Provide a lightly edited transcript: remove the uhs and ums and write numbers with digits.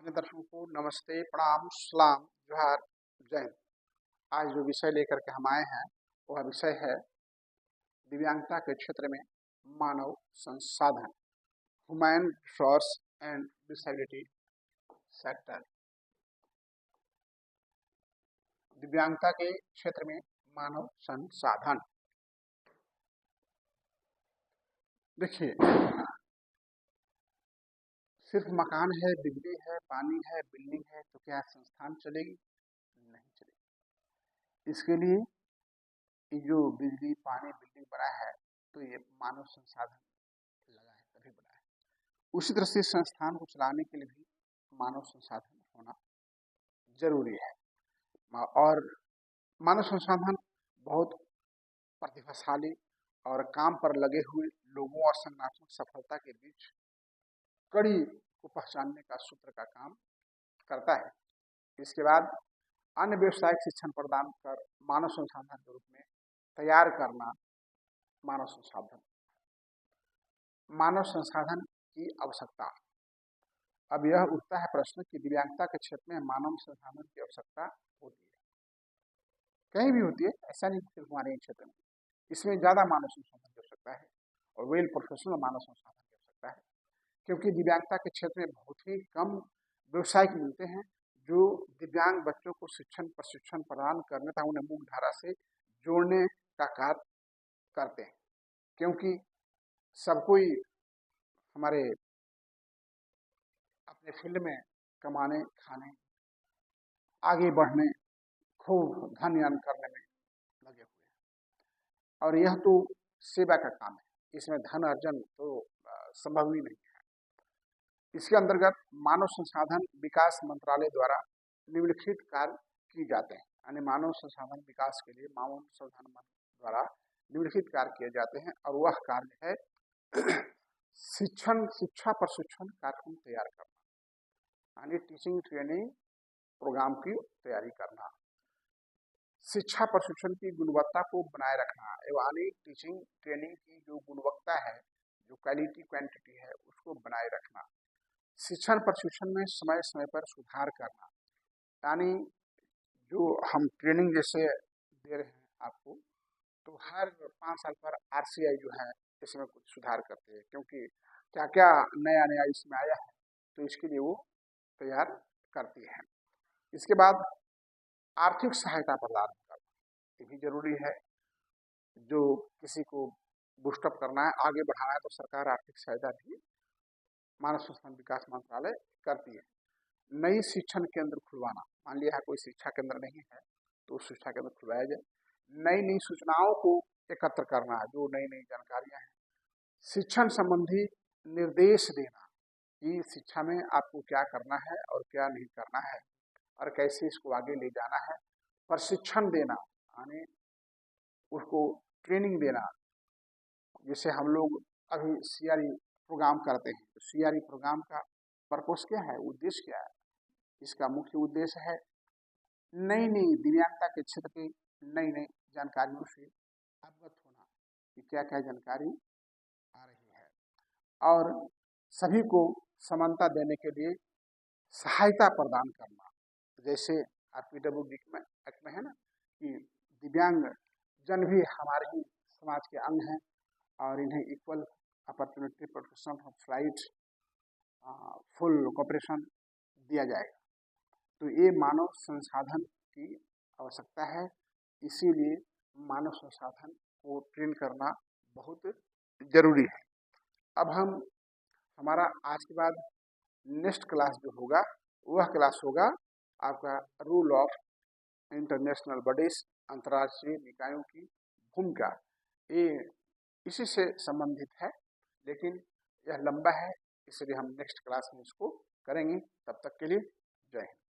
अपने दर्शकों को नमस्ते, प्रणाम, सलाम, जोहार, जय हिंद। आज जो विषय लेकर के हम आए हैं वह विषय है दिव्यांगता के क्षेत्र में मानव संसाधन, human resource and disability sector. दिव्यांगता के क्षेत्र में मानव संसाधन। देखिए, सिर्फ मकान है, बिजली है, पानी है, बिल्डिंग है तो क्या संस्थान चलेगी? नहीं चलेगी। इसके लिए ये जो बिजली, पानी, बिल्डिंग बना है तो ये मानव संसाधन लगा है, तभी बना है। उसी तरह से संस्थान को चलाने के लिए भी मानव संसाधन होना जरूरी है। और मानव संसाधन बहुत प्रतिभाशाली और काम पर लगे हुए लोगों और संगठनात्मक सफलता के बीच कड़ी को पहचानने का सूत्र का काम करता है। इसके बाद अन्य व्यावसायिक शिक्षण प्रदान कर मानव संसाधन के रूप में तैयार करना मानव संसाधन। मानव संसाधन की आवश्यकता। अब यह उठता है प्रश्न कि दिव्यांगता के क्षेत्र में मानव संसाधन की आवश्यकता होती है, कहीं भी होती है, ऐसा नहीं सिर्फ हमारे क्षेत्र में। इसमें ज़्यादा मानव संसाधन की आवश्यकता है और वेल प्रोफेशनल मानव संसाधन की आवश्यकता है, क्योंकि दिव्यांगता के क्षेत्र में बहुत ही कम व्यवसायिक मिलते हैं जो दिव्यांग बच्चों को शिक्षण प्रशिक्षण प्रदान करने तथा उन्हें मुख्य धारा से जोड़ने का कार्य करते हैं। क्योंकि सब कोई हमारे अपने फील्ड में कमाने, खाने, आगे बढ़ने, खूब धन अर्जन करने में लगे हुए हैं और यह तो सेवा का काम है, इसमें धन अर्जन तो संभव ही नहीं है। इसके अंतर्गत मानव संसाधन विकास मंत्रालय द्वारा निम्नलिखित कार्य किए जाते हैं, यानी मानव संसाधन विकास के लिए मानव संसाधन द्वारा निम्नलिखित कार्य किए जाते हैं और वह कार्य है शिक्षा प्रशिक्षण कार्यक्रम तैयार करना, यानी टीचिंग ट्रेनिंग प्रोग्राम की तैयारी करना, शिक्षा प्रशिक्षण की गुणवत्ता को बनाए रखना यानी टीचिंग ट्रेनिंग की जो गुणवत्ता है, जो क्वालिटी क्वांटिटी है, उसको बनाए रखना, शिक्षण प्रशिक्षण में समय समय पर सुधार करना, यानी जो हम ट्रेनिंग जैसे दे रहे हैं आपको तो हर 5 साल पर RCI जो है इसमें कुछ सुधार करते हैं, क्योंकि क्या क्या नया नया इसमें आया है तो इसके लिए वो तैयार करती है। इसके बाद आर्थिक सहायता प्रदान करना, ये भी जरूरी है। जो किसी को बूस्टअप करना है, आगे बढ़ाना है तो सरकार आर्थिक सहायता भी मानव संसाधन विकास मंत्रालय करती है। नई शिक्षण केंद्र खुलवाना, मान लिया है कोई शिक्षा केंद्र नहीं है तो उस शिक्षा केंद्र खुलवाया जाए। नई नई सूचनाओं को एकत्र करना, जो नई नई जानकारियां हैं, शिक्षण संबंधी निर्देश देना कि शिक्षा में आपको क्या करना है और क्या नहीं करना है और कैसे इसको आगे ले जाना है, प्रशिक्षण देना यानी उसको ट्रेनिंग देना। जैसे हम लोग अभी CRE प्रोग्राम करते हैं तो CRE प्रोग्राम का पर्पस क्या है, उद्देश्य क्या है? इसका मुख्य उद्देश्य है नई नई दिव्यांगता के क्षेत्र की नई नई जानकारियों से अवगत होना कि क्या क्या जानकारी आ रही है और सभी को समानता देने के लिए सहायता प्रदान करना। जैसे RPWD एक्ट में है ना कि दिव्यांग जन भी हमारे ही समाज के अंग हैं और इन्हें equal opportunity protection of right full cooperation दिया जाएगा। तो ये मानव संसाधन की आवश्यकता है, इसीलिए मानव संसाधन को ट्रेन करना बहुत जरूरी है। अब हमारा आज के बाद नेक्स्ट क्लास जो होगा वह क्लास होगा आपका रूल ऑफ इंटरनेशनल बॉडीज, अंतर्राष्ट्रीय निकायों की भूमिका। ये इसी से संबंधित है, लेकिन यह लंबा है, इसलिए हम नेक्स्ट क्लास में इसको करेंगे। तब तक के लिए जय हिंद।